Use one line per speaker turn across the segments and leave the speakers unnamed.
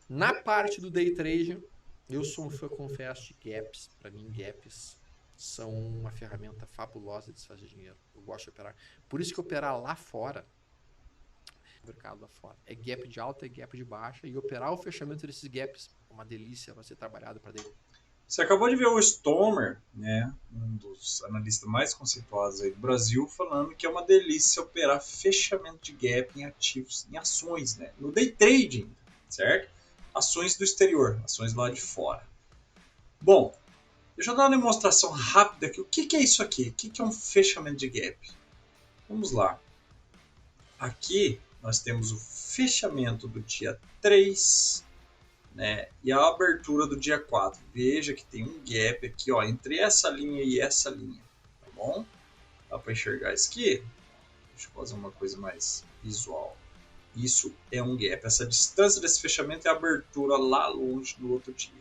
Na parte do day trade, eu sou um fã, confesso, de gaps. Para mim, gaps são uma ferramenta fabulosa de se fazer dinheiro. Eu gosto de operar. Por isso que operar lá fora, o mercado lá fora, é gap de alta, é gap de baixa. E operar o fechamento desses gaps é uma delícia para ser trabalhado para day.
Você acabou de ver o Stomer, né, um dos analistas mais conceituados aí do Brasil, falando que é uma delícia operar fechamento de gap em ativos, em ações, né, no day trading, certo? Ações do exterior, ações lá de fora. Bom, deixa eu dar uma demonstração rápida aqui. O que é isso aqui? O que é um fechamento de gap? Vamos lá. Aqui nós temos o fechamento do dia 3, né, e a abertura do dia 4. Veja que tem um gap aqui, ó, entre essa linha e essa linha, tá bom? Dá para enxergar isso aqui? Deixa eu fazer uma coisa mais visual. Isso é um gap. Essa distância desse fechamento é a abertura lá longe do outro dia,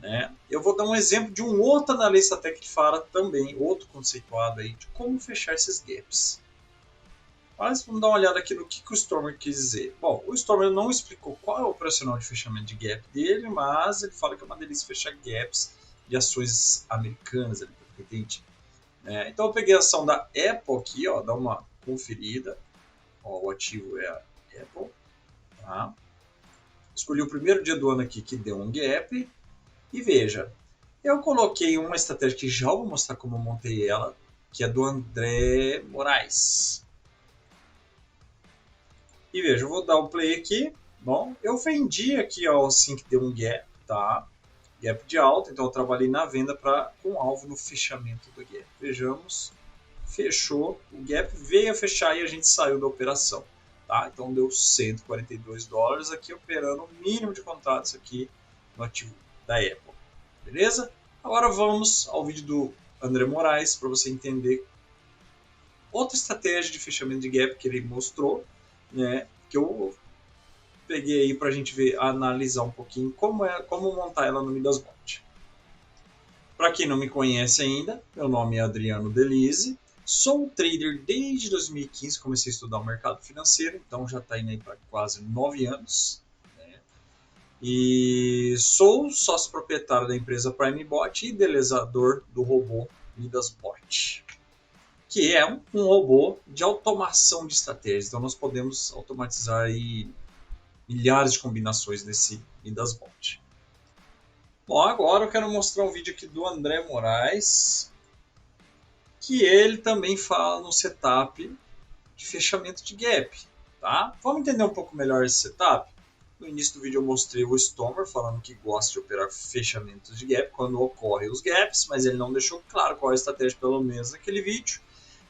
né? Eu vou dar um exemplo de um outro analista até que fala também, outro conceituado aí, de como fechar esses gaps. Mas vamos dar uma olhada aqui no que o Stormer quis dizer. Bom, o Stormer não explicou qual é o operacional de fechamento de gap dele, mas ele fala que é uma delícia fechar gaps de ações americanas, entende? Então eu peguei a ação da Apple aqui, ó, dá uma conferida. Ó, o ativo é a Apple. Tá? Escolhi o primeiro dia do ano aqui que deu um gap. E veja, eu coloquei uma estratégia que já vou mostrar como eu montei ela, que é do André Moraes. E veja, eu vou dar o play aqui. Bom, eu vendi aqui ó, assim que deu um gap, tá? Gap de alta, então eu trabalhei na venda com alvo no fechamento do gap. Vejamos, fechou, o gap veio a fechar e a gente saiu da operação. Tá? Então deu US$ 142 aqui operando o mínimo de contratos aqui no ativo da Apple. Beleza? Agora vamos ao vídeo do André Moraes para você entender outra estratégia de fechamento de gap que ele mostrou, né, que eu peguei aí para a gente ver, analisar um pouquinho como montar ela no Midasbot. Para quem não me conhece ainda, meu nome é Adriano Delize, sou trader desde 2015, comecei a estudar o mercado financeiro, então já está indo aí para quase 9 anos. Né? E sou sócio proprietário da empresa PrimeBot e idealizador do robô Midasbot, que é um robô de automação de estratégias. Então nós podemos automatizar aí milhares de combinações nesse Midasbot. Bom, agora eu quero mostrar um vídeo aqui do André Moraes, que ele também fala no setup de fechamento de gap. Tá? Vamos entender um pouco melhor esse setup? No início do vídeo eu mostrei o Stomer falando que gosta de operar fechamentos de gap quando ocorrem os gaps, mas ele não deixou claro qual é a estratégia, pelo menos naquele vídeo.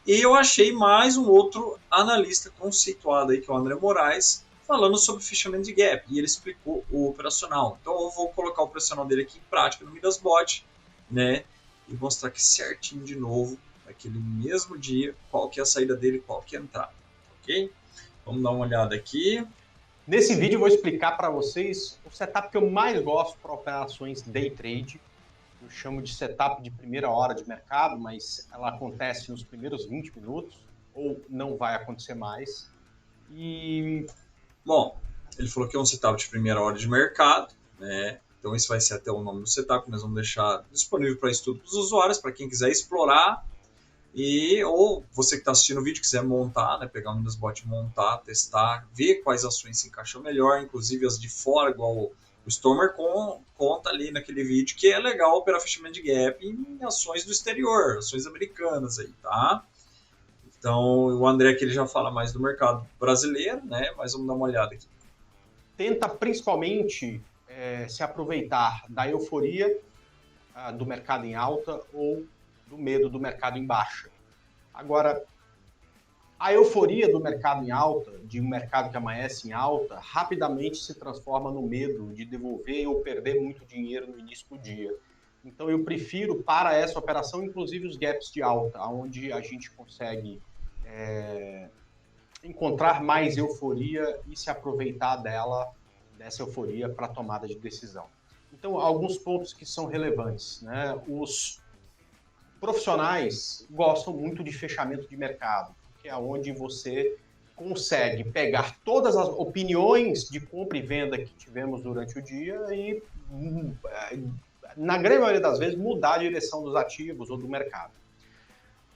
E eu achei mais um outro analista conceituado aí, que é o André Moraes, falando sobre fechamento de gap. E ele explicou o operacional. Então eu vou colocar o operacional dele aqui em prática no Midasbot, né? E mostrar aqui certinho de novo, naquele mesmo dia, qual que é a saída dele, qual que é a entrada. Ok? Vamos dar uma olhada aqui.
Nesse vídeo eu vou explicar para vocês o setup que eu mais gosto para operações day trade. Eu chamo de setup de primeira hora de mercado, mas ela acontece nos primeiros 20 minutos, ou não vai acontecer mais. E,
bom, ele falou que é um setup de primeira hora de mercado, né? Então esse vai ser até o nome do setup, nós vamos deixar disponível para estudo dos usuários, para quem quiser explorar. Ou você que está assistindo o vídeo quiser montar, né, pegar um Midasbot, montar, testar, ver quais ações se encaixam melhor, inclusive as de fora, igual o Stormer conta ali naquele vídeo, que é legal operar fechamento de gap em ações do exterior, ações americanas aí, tá? Então o André aqui ele já fala mais do mercado brasileiro, né? Mas vamos dar uma olhada aqui.
Tenta principalmente se aproveitar da euforia do mercado em alta ou do medo do mercado em baixa. Agora, a euforia do mercado em alta, de um mercado que amanhece em alta, rapidamente se transforma no medo de devolver ou perder muito dinheiro no início do dia. Então, eu prefiro, para essa operação, inclusive os gaps de alta, onde a gente consegue encontrar mais euforia e se aproveitar dessa euforia para a tomada de decisão. Então, alguns pontos que são relevantes, né? Os profissionais gostam muito de fechamento de mercado, que é onde você consegue pegar todas as opiniões de compra e venda que tivemos durante o dia e, na grande maioria das vezes, mudar a direção dos ativos ou do mercado.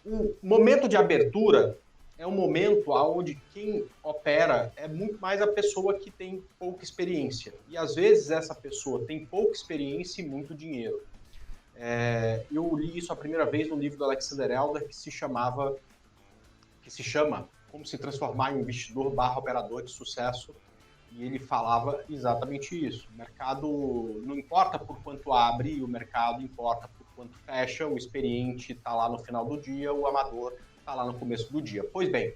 O momento de abertura é um momento onde quem opera é muito mais a pessoa que tem pouca experiência. E, às vezes, essa pessoa tem pouca experiência e muito dinheiro. Eu li isso a primeira vez no livro do Alexander Elder, que se chama Como se transformar em um investidor / operador de sucesso. E ele falava exatamente isso. O mercado não importa por quanto abre, o mercado importa por quanto fecha. O experiente está lá no final do dia, o amador está lá no começo do dia. Pois bem,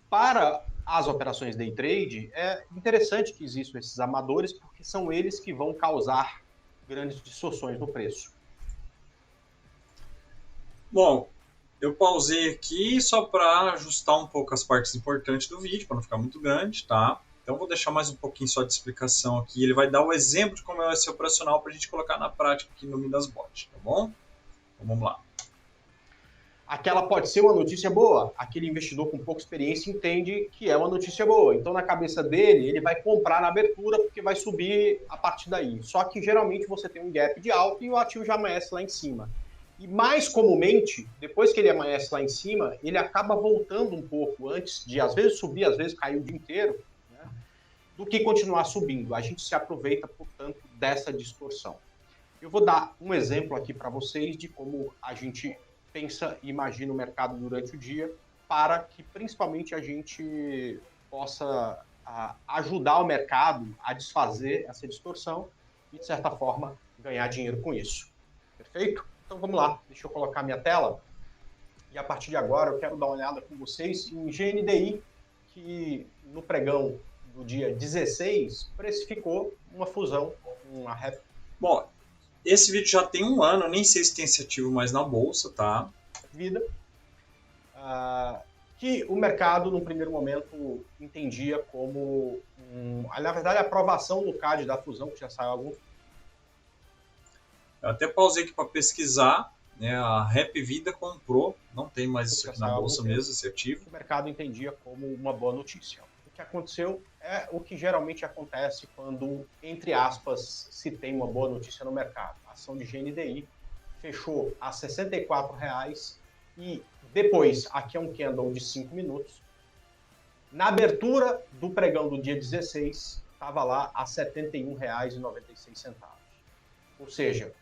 para as operações day trade, é interessante que existam esses amadores, porque são eles que vão causar grandes distorções no preço.
Bom, eu pausei aqui só para ajustar um pouco as partes importantes do vídeo, para não ficar muito grande, tá? Então vou deixar mais um pouquinho só de explicação aqui. Ele vai dar o exemplo de como vai ser operacional para a gente colocar na prática aqui no Midasbot, tá bom? Então vamos lá.
Aquela pode ser uma notícia boa. Aquele investidor com pouca experiência entende que é uma notícia boa. Então, na cabeça dele, ele vai comprar na abertura porque vai subir a partir daí. Só que, geralmente, você tem um gap de alta e o ativo já amanhece lá em cima. E, mais comumente, depois que ele amanhece lá em cima, ele acaba voltando um pouco antes de, às vezes, subir, às vezes, cair o dia inteiro, né, do que continuar subindo. A gente se aproveita, portanto, dessa distorção. Eu vou dar um exemplo aqui para vocês de como a gente pensa e imagina o mercado durante o dia, para que principalmente a gente possa ajudar o mercado a desfazer essa distorção e, de certa forma, ganhar dinheiro com isso. Perfeito? Então vamos lá, deixa eu colocar minha tela. E a partir de agora eu quero dar uma olhada com vocês em GNDI, que no pregão do dia 16 precificou uma fusão, uma rep.
Bom, esse vídeo já tem um ano, nem sei se tem esse ativo mais na bolsa, tá?
Vida, que o mercado, no primeiro momento, entendia como, na verdade, a aprovação do CAD da fusão, que já saiu algum.
Eu até pausei aqui para pesquisar, né? A Rep Vida comprou, não tem mais isso aqui na bolsa mesmo, esse ativo.
O mercado entendia como uma boa notícia. O que aconteceu é o que geralmente acontece quando, entre aspas, se tem uma boa notícia no mercado. A ação de GNDI fechou a R$ 64,00 e depois, aqui é um candle de 5 minutos. Na abertura do pregão do dia 16, estava lá a R$ 71,96. Ou seja,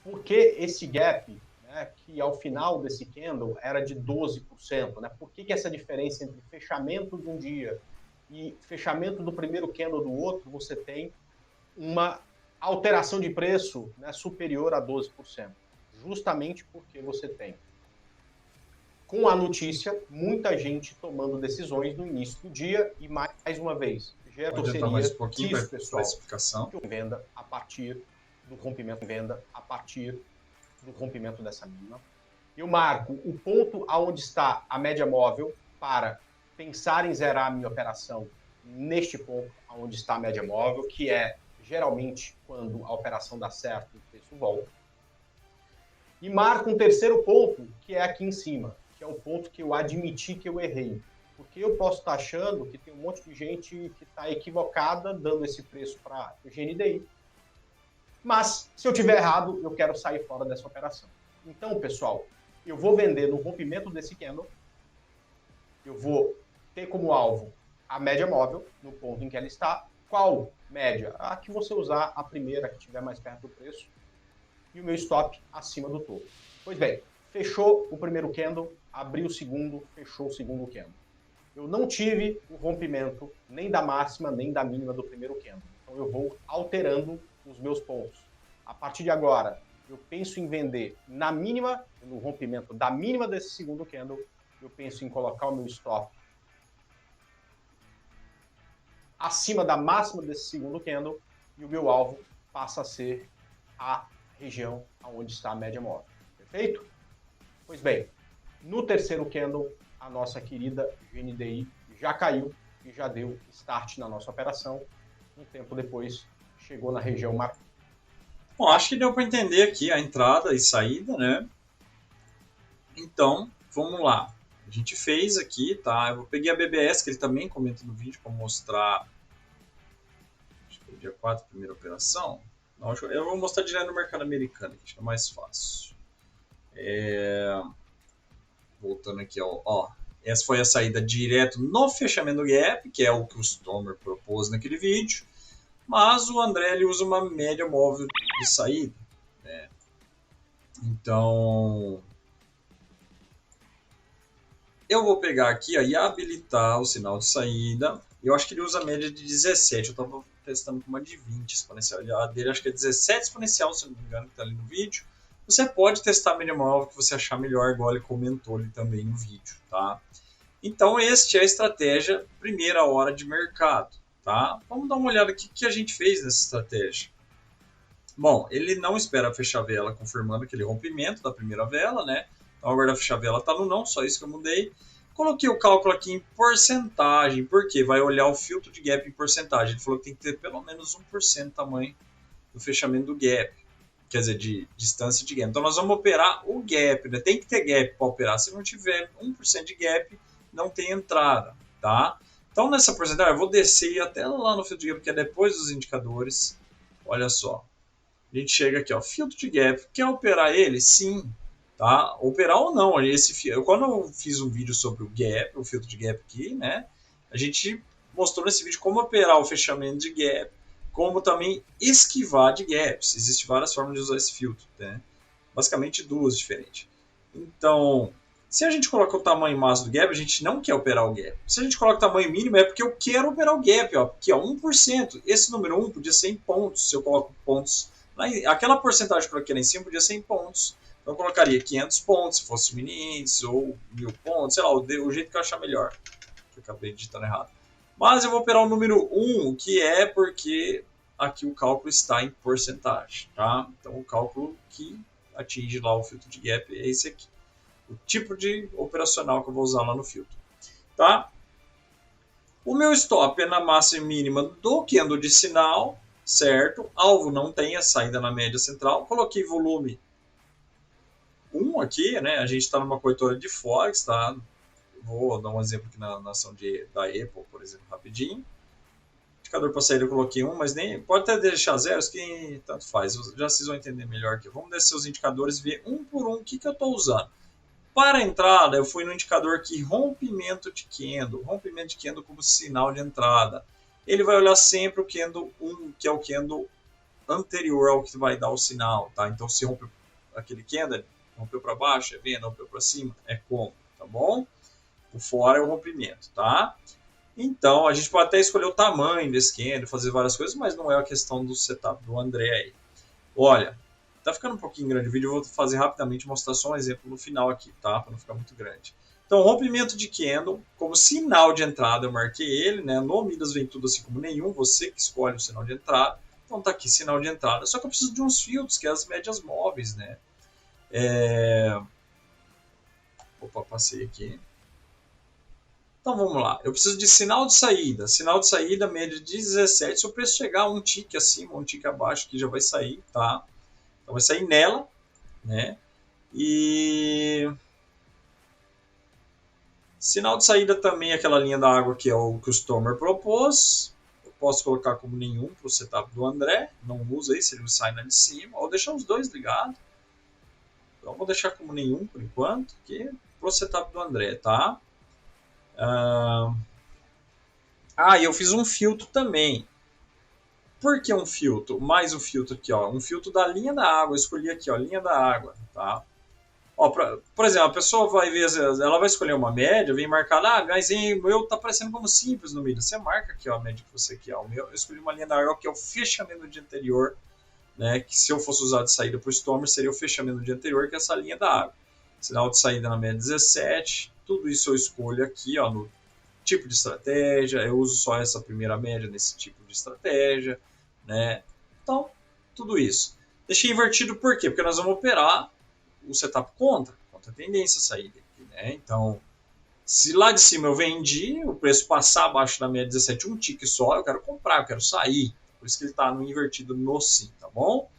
por que esse gap, né, que ao final desse candle era de 12%? Né? Por que essa diferença entre fechamento de um dia e fechamento do primeiro candle do outro, você tem uma alteração de preço, né, superior a 12%? Justamente porque você tem, com a notícia, muita gente tomando decisões no início do dia e, mais uma vez, gera
mais um pouquinho
isso, pessoal,
explicação.
Venda a partir do rompimento, do rompimento dessa mínima. Eu marco o ponto aonde está a média móvel para pensar em zerar a minha operação neste ponto aonde está a média móvel, que é geralmente quando a operação dá certo e o preço volta. E marco um terceiro ponto, que é aqui em cima, que é o ponto que eu admiti que eu errei. Porque eu posso estar achando que tem um monte de gente que está equivocada dando esse preço para o GNDI. Mas, se eu tiver errado, eu quero sair fora dessa operação. Então, pessoal, eu vou vender no rompimento desse candle. Eu vou ter como alvo a média móvel, no ponto em que ela está. Qual média? A que você usar, a primeira que estiver mais perto do preço. E o meu stop acima do topo. Pois bem, fechou o primeiro candle, abriu o segundo, fechou o segundo candle. Eu não tive o rompimento nem da máxima, nem da mínima do primeiro candle. Então eu vou alterando os meus pontos. A partir de agora, eu penso em vender na mínima, no rompimento da mínima desse segundo candle, eu penso em colocar o meu stop acima da máxima desse segundo candle e o meu alvo passa a ser a região onde está a média móvel. Perfeito? Pois bem, no terceiro candle, a nossa querida GNDI já caiu e já deu start na nossa operação. Um tempo depois, chegou na região marcada.
Bom, acho que deu para entender aqui a entrada e saída, né? Então, vamos lá. a gente fez aqui, tá? Eu peguei a BBS, que ele também comenta no vídeo, para mostrar. Acho que foi o dia 4, primeira operação. Não, eu vou mostrar direto no mercado americano, que acho que é mais fácil. Voltando aqui, ó. Essa foi a saída direto no fechamento do gap, que é o que o Stomer propôs naquele vídeo. Mas o André ele usa uma média móvel de saída, né? Então, eu vou pegar aqui ó, e habilitar o sinal de saída. Eu acho que ele usa a média de 17. Eu estava testando com uma de 20 exponencial. A dele acho que é 17 exponencial, se não me engano, que está ali no vídeo. Você pode testar a média móvel que você achar melhor, igual ele comentou ali também no vídeo, tá? Então, esta é a estratégia primeira hora de mercado, tá? Vamos dar uma olhada aqui o que a gente fez nessa estratégia. Bom, ele não espera fechar a vela confirmando aquele rompimento da primeira vela, né? Então, agora fechar a vela está no não, só isso que eu mudei. Coloquei o cálculo aqui em porcentagem, porque vai olhar o filtro de gap em porcentagem. Ele falou que tem que ter pelo menos 1% do tamanho do fechamento do gap. Quer dizer, de distância de gap. Então, nós vamos operar o gap, né? Tem que ter gap para operar. Se não tiver 1% de gap, não tem entrada, tá? Então, nessa porcentagem, eu vou descer até lá no filtro de gap, que é depois dos indicadores. Olha só. A gente chega aqui, ó, filtro de gap. Quer operar ele? Sim. Tá? Operar ou não. Quando eu fiz um vídeo sobre o gap, o filtro de gap aqui, né? A gente mostrou nesse vídeo como operar o fechamento de gap, como também esquivar de gaps. Existem várias formas de usar esse filtro, né? Basicamente duas diferentes. Então, se a gente coloca o tamanho máximo do gap, a gente não quer operar o gap. Se a gente coloca o tamanho mínimo, é porque eu quero operar o gap, ó, que é 1%. Esse número 1 podia ser em pontos. Se eu coloco pontos, aquela porcentagem que eu coloquei lá em cima podia ser em pontos. Então eu colocaria 500 pontos, se fosse mini índice, ou 1000 pontos, sei lá, o jeito que eu achar melhor. Eu acabei digitando errado. Mas eu vou operar o número 1, que é porque aqui o cálculo está em porcentagem, tá? Então o cálculo que atinge lá o filtro de gap é esse aqui. O tipo de operacional que eu vou usar lá no filtro, tá? O meu stop é na máxima mínima do candle de sinal, certo? Alvo não tem a saída na média central. Coloquei volume 1 aqui, né? A gente está numa corretora de Forex, tá? Vou dar um exemplo aqui na ação da Apple, por exemplo, rapidinho. Indicador para saída eu coloquei 1, mas nem pode até deixar zeros, que tanto faz. Já vocês vão entender melhor aqui. Vamos descer os indicadores e ver um por um o que eu estou usando. Para a entrada, eu fui no indicador aqui, rompimento de candle como sinal de entrada. Ele vai olhar sempre o candle 1, que é o candle anterior ao que vai dar o sinal, tá? Então, se rompe aquele candle, rompeu para baixo, é venda, rompeu para cima, é compra, tá bom? O fora é o rompimento, tá? Então, a gente pode até escolher o tamanho desse candle, fazer várias coisas, mas não é a questão do setup do André aí. Olha, tá ficando um pouquinho grande o vídeo, eu vou fazer rapidamente, mostrar só um exemplo no final aqui, tá? Para não ficar muito grande. Então, rompimento de candle, como sinal de entrada, eu marquei ele, né? No Midas vem tudo assim como nenhum, você que escolhe o sinal de entrada. Então, tá aqui, sinal de entrada. Só que eu preciso de uns filtros, que é as médias móveis, né? Opa, passei aqui. Então, vamos lá. Eu preciso de sinal de saída. Sinal de saída, média de 17. Se o preço chegar um tique acima, um tique abaixo, aqui já vai sair, tá? Então, vai sair nela, né? E sinal de saída também, aquela linha da água que é o que o Stomer propôs. Eu posso colocar como nenhum para o setup do André. Não usa aí, se ele sai na de cima. Ou deixar os dois ligados. Então, vou deixar como nenhum por enquanto, aqui para o setup do André, tá? E eu fiz um filtro também. Por que um filtro? Mais um filtro aqui, ó. Um filtro da linha da água. Eu escolhi aqui, ó, linha da água, tá? Ó, por exemplo, a pessoa vai ver, ela vai escolher uma média, vem marcar lá, mas o meu tá aparecendo como simples no meio. Você marca aqui, ó, a média que você quer. O meu, eu escolhi uma linha da água que é o fechamento do dia anterior, né? Que se eu fosse usar de saída para o Stomer, seria o fechamento do dia anterior, que é essa linha da água. Sinal de saída na média 17. Tudo isso eu escolho aqui, ó, no tipo de estratégia. Eu uso só essa primeira média nesse tipo de estratégia, né? Então, tudo isso. Deixei invertido por quê? Porque nós vamos operar o setup contra a tendência a saída aqui, né? Então, se lá de cima eu vendi, o preço passar abaixo da média 17, um tique só, eu quero comprar, eu quero sair. Por isso que ele está no invertido no sim, tá bom?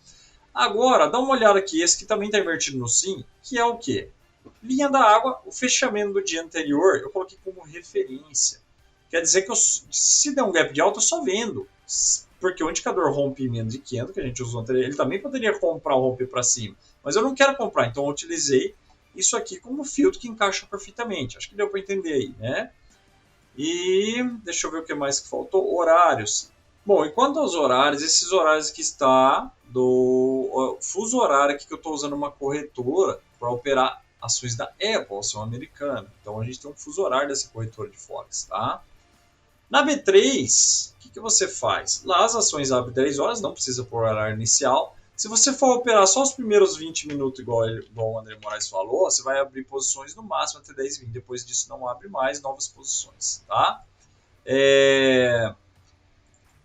Agora, dá uma olhada aqui, esse que também está invertido no sim, que é o quê? Linha da água, o fechamento do dia anterior, eu coloquei como referência. Quer dizer que se der um gap de alta, eu só vendo. Porque o indicador rompe menos de 500, que a gente usou anteriormente, ele também poderia comprar ou romper para cima. Mas eu não quero comprar, então eu utilizei isso aqui como filtro que encaixa perfeitamente. Acho que deu para entender aí, né? E deixa eu ver o que mais que faltou. Horários. Bom, e quanto aos horários, esses horários que está do fuso horário aqui que eu estou usando uma corretora para operar ações da Apple, ação americana. Então a gente tem um fuso horário dessa corretora de Forex, tá? Na B3, o que você faz? Lá as ações abrem 10 horas, não precisa por horário inicial. Se você for operar só os primeiros 20 minutos, igual o André Moraes falou, você vai abrir posições no máximo até 10 20. Depois disso não abre mais novas posições, tá?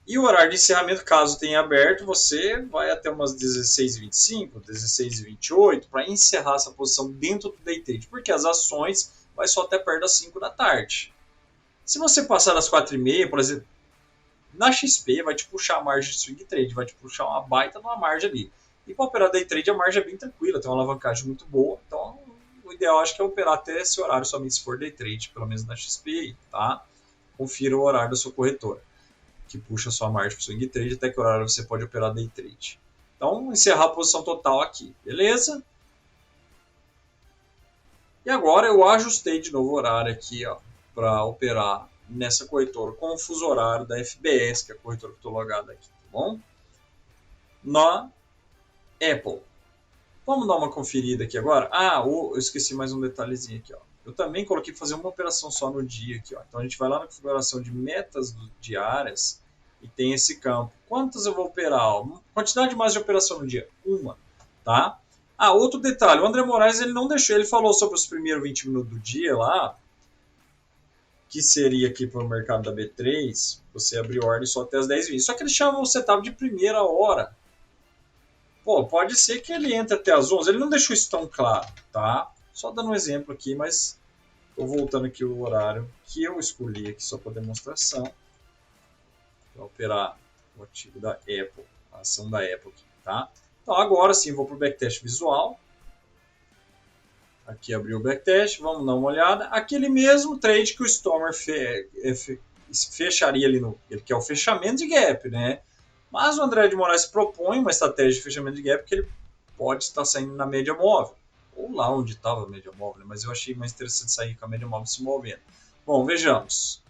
E o horário de encerramento, caso tenha aberto, você vai até umas 16h25, 16h28 para encerrar essa posição dentro do day trade, porque as ações vai só até perto das 5 da tarde. Se você passar das 4h30, por exemplo, na XP vai te puxar a margem de swing trade, vai te puxar uma baita numa margem ali. E para operar day trade a margem é bem tranquila, tem uma alavancagem muito boa, então o ideal acho que é operar até esse horário somente se for day trade, pelo menos na XP, tá? Confira o horário da sua corretora, que puxa a sua margem para swing trade, até que horário você pode operar day trade. Então, encerrar a posição total aqui, beleza? E agora eu ajustei de novo o horário aqui, ó, para operar nessa corretora com o fuso horário da FBS, que é a corretora que eu estou logado aqui, tá bom? Na Apple. Vamos dar uma conferida aqui agora. Eu esqueci mais um detalhezinho aqui, ó. Eu também coloquei fazer uma operação só no dia aqui, ó. Então a gente vai lá na configuração de metas diárias e tem esse campo. Quantas eu vou operar? Quantidade mais de operação no dia? Uma, tá? Outro detalhe, o André Moraes ele não deixou, ele falou sobre os primeiros 20 minutos do dia lá, que seria aqui para o mercado da B3, você abrir ordem só até as 10h20. Só que ele chama o setup de primeira hora. Pô, pode ser que ele entre até as 11, ele não deixou isso tão claro, tá? Só dando um exemplo aqui, mas estou voltando aqui o horário que eu escolhi aqui só para demonstração. Para operar o ativo da Apple, a ação da Apple aqui, tá? Então agora sim, vou para o backtest visual. Aqui abriu o backtest, vamos dar uma olhada. Aquele mesmo trade que o Stormer fecharia ali no... Ele quer o fechamento de gap, né? Mas o André de Moraes propõe uma estratégia de fechamento de gap que ele pode estar saindo na média móvel. Ou lá onde estava a média móvel, né? Mas eu achei mais interessante sair com a média móvel se movendo. Bom, vejamos.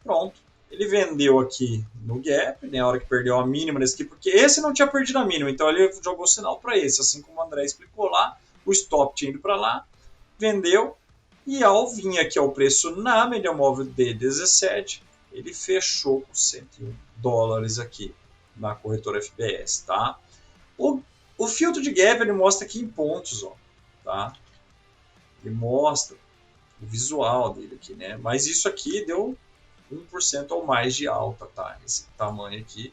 Pronto. Ele vendeu aqui no gap, né? A hora que perdeu a mínima desse aqui, porque esse não tinha perdido a mínima. Então ele jogou sinal para esse, assim como o André explicou lá. O stop tinha ido para lá, vendeu, e ao vir aqui ao preço na média móvel de 17, ele fechou com $101 aqui na corretora FBS, tá? O filtro de gap ele mostra aqui em pontos, ó, tá? Ele mostra o visual dele aqui, né? Mas isso aqui deu 1% ou mais de alta, tá? Esse tamanho aqui,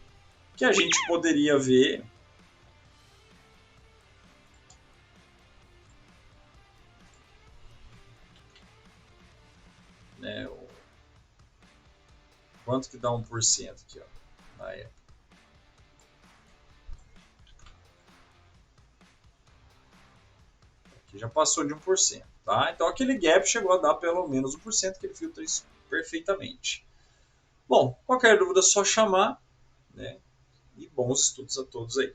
que a gente poderia ver, né? Quanto que dá 1% aqui, ó, na época? Aqui já passou de 1%, tá? Então aquele gap chegou a dar pelo menos 1%, que ele filtra isso perfeitamente. Bom, qualquer dúvida é só chamar, né? E bons estudos a todos aí.